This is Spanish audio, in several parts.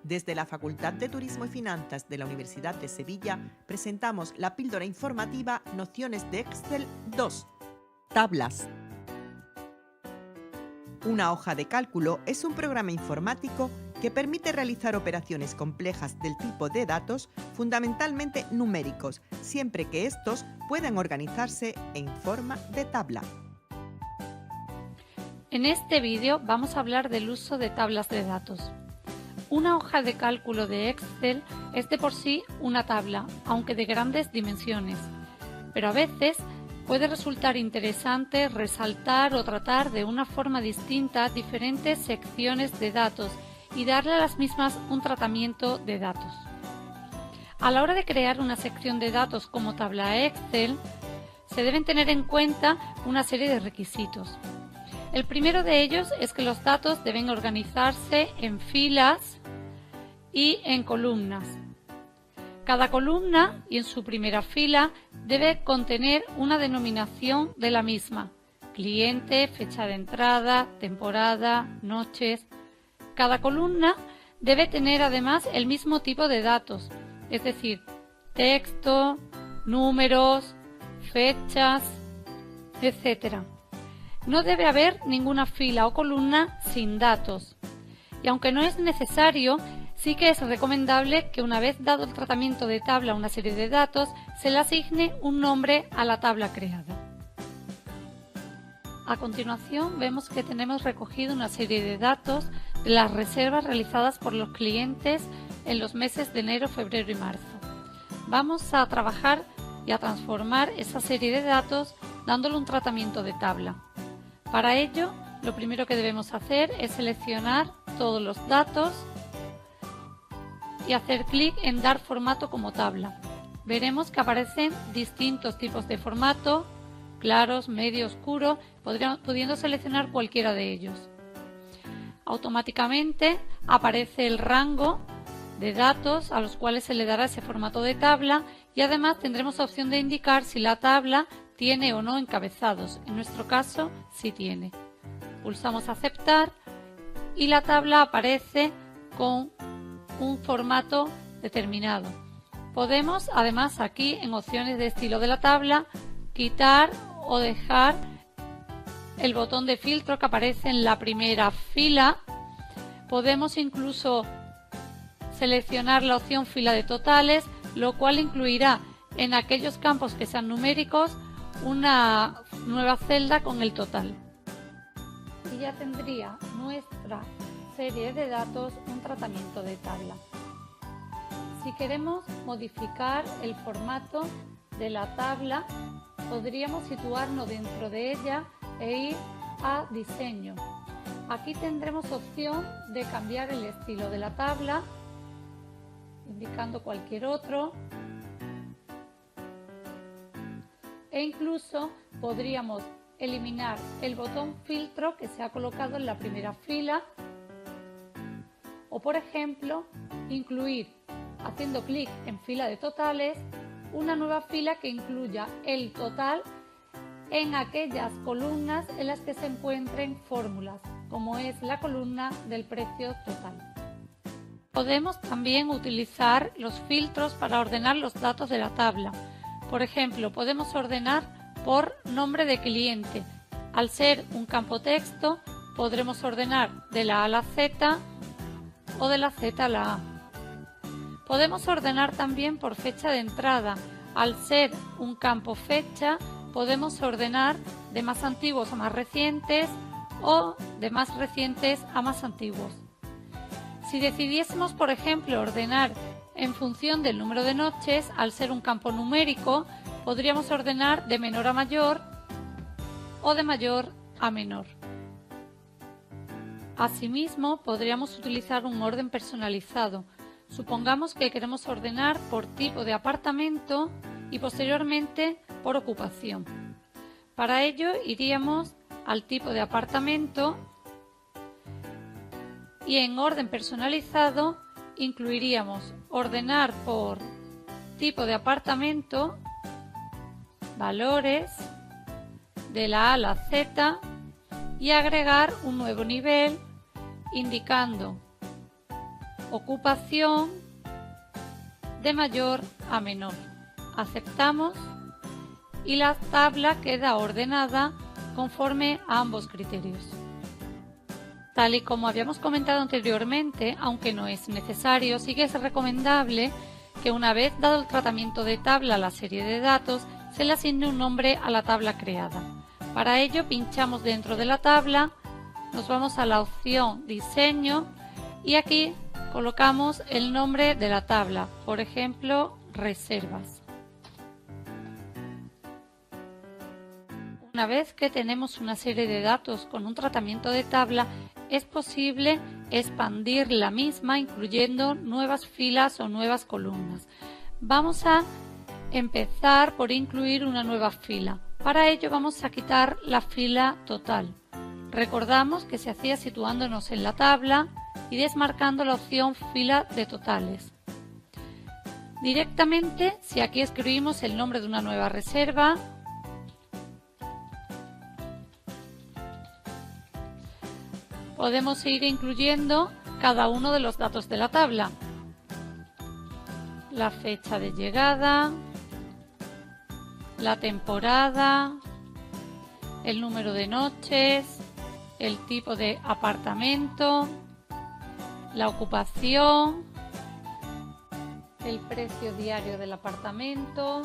Desde la Facultad de Turismo y Finanzas de la Universidad de Sevilla presentamos la píldora informativa Nociones de Excel 2. Tablas. Una hoja de cálculo es un programa informático que permite realizar operaciones complejas del tipo de datos, fundamentalmente numéricos, siempre que estos puedan organizarse en forma de tabla. En este vídeo vamos a hablar del uso de tablas de datos. Una hoja de cálculo de Excel es de por sí una tabla, aunque de grandes dimensiones, pero a veces puede resultar interesante resaltar o tratar de una forma distinta diferentes secciones de datos y darle a las mismas un tratamiento de datos. A la hora de crear una sección de datos como tabla Excel, se deben tener en cuenta una serie de requisitos. El primero de ellos es que los datos deben organizarse en filas y en columnas. Cada columna y en su primera fila debe contener una denominación de la misma: cliente, fecha de entrada, temporada, noches. Cada columna debe tener además el mismo tipo de datos, es decir, texto, números, fechas, etc. No debe haber ninguna fila o columna sin datos. Y aunque no es necesario, sí que es recomendable que una vez dado el tratamiento de tabla a una serie de datos, se le asigne un nombre a la tabla creada. A continuación vemos que tenemos recogido una serie de datos de las reservas realizadas por los clientes en los meses de enero, febrero y marzo. Vamos a trabajar y a transformar esa serie de datos dándole un tratamiento de tabla. Para ello, lo primero que debemos hacer es seleccionar todos los datos y hacer clic en Dar formato como tabla. Veremos que aparecen distintos tipos de formato, claros, medio, oscuro, pudiendo seleccionar cualquiera de ellos. Automáticamente aparece el rango de datos a los cuales se le dará ese formato de tabla y además tendremos opción de indicar si la tabla tiene o no encabezados. En nuestro caso, sí tiene. Pulsamos aceptar y la tabla aparece con un formato determinado. Podemos además aquí en opciones de estilo de la tabla quitar o dejar el botón de filtro que aparece en la primera fila. Podemos incluso seleccionar la opción fila de totales, lo cual incluirá en aquellos campos que sean numéricos una nueva celda con el total. Y ya tendría nuestra serie de datos un tratamiento de tabla. Si queremos modificar el formato de la tabla, podríamos situarnos dentro de ella e ir a diseño. Aquí tendremos opción de cambiar el estilo de la tabla, indicando cualquier otro, e incluso podríamos eliminar el botón filtro que se ha colocado en la primera fila o, por ejemplo, incluir, haciendo clic en fila de totales, una nueva fila que incluya el total en aquellas columnas en las que se encuentren fórmulas, como es la columna del precio total. Podemos también utilizar los filtros para ordenar los datos de la tabla. Por ejemplo, podemos ordenar por nombre de cliente. Al ser un campo texto, podremos ordenar de la A a la Z o de la Z a la A. Podemos ordenar también por fecha de entrada. Al ser un campo fecha, podemos ordenar de más antiguos a más recientes o de más recientes a más antiguos. Si decidiésemos, por ejemplo, ordenar en función del número de noches, al ser un campo numérico, podríamos ordenar de menor a mayor o de mayor a menor. Asimismo, podríamos utilizar un orden personalizado. Supongamos que queremos ordenar por tipo de apartamento y posteriormente por ocupación. Para ello iríamos al tipo de apartamento y en orden personalizado incluiríamos ordenar por tipo de apartamento, valores, de la A a la Z y agregar un nuevo nivel indicando ocupación de mayor a menor. Aceptamos y la tabla queda ordenada conforme a ambos criterios. Tal y como habíamos comentado anteriormente, aunque no es necesario, sí que es recomendable que una vez dado el tratamiento de tabla a la serie de datos, se le asigne un nombre a la tabla creada. Para ello pinchamos dentro de la tabla, nos vamos a la opción Diseño y aquí colocamos el nombre de la tabla, por ejemplo, Reservas. Una vez que tenemos una serie de datos con un tratamiento de tabla, es posible expandir la misma incluyendo nuevas filas o nuevas columnas. Vamos a empezar por incluir una nueva fila. Para ello vamos a quitar la fila total. Recordamos que se hacía situándonos en la tabla y desmarcando la opción fila de totales. Directamente, si aquí escribimos el nombre de una nueva reserva, podemos ir incluyendo cada uno de los datos de la tabla. La fecha de llegada, la temporada, el número de noches, el tipo de apartamento, la ocupación, el precio diario del apartamento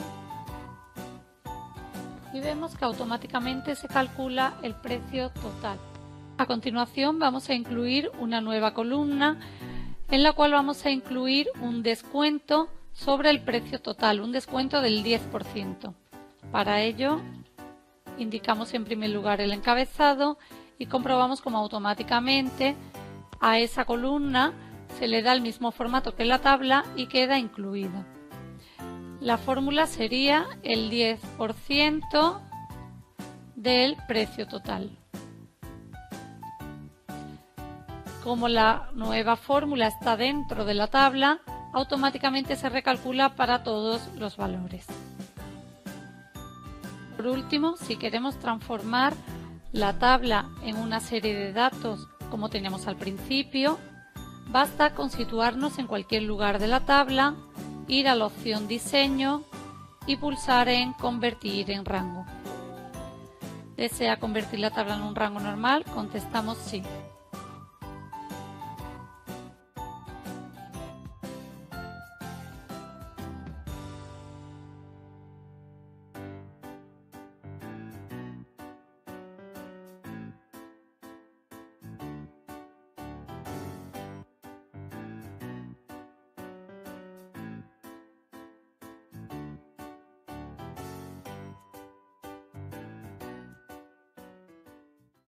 y vemos que automáticamente se calcula el precio total. A continuación vamos a incluir una nueva columna en la cual vamos a incluir un descuento sobre el precio total, un descuento del 10%. Para ello indicamos en primer lugar el encabezado y comprobamos cómo automáticamente a esa columna se le da el mismo formato que la tabla y queda incluida. La fórmula sería el 10% del precio total. Como la nueva fórmula está dentro de la tabla, automáticamente se recalcula para todos los valores. Por último, si queremos transformar la tabla en una serie de datos como teníamos al principio, basta con situarnos en cualquier lugar de la tabla, ir a la opción Diseño y pulsar en Convertir en rango. ¿Desea convertir la tabla en un rango normal? Contestamos sí.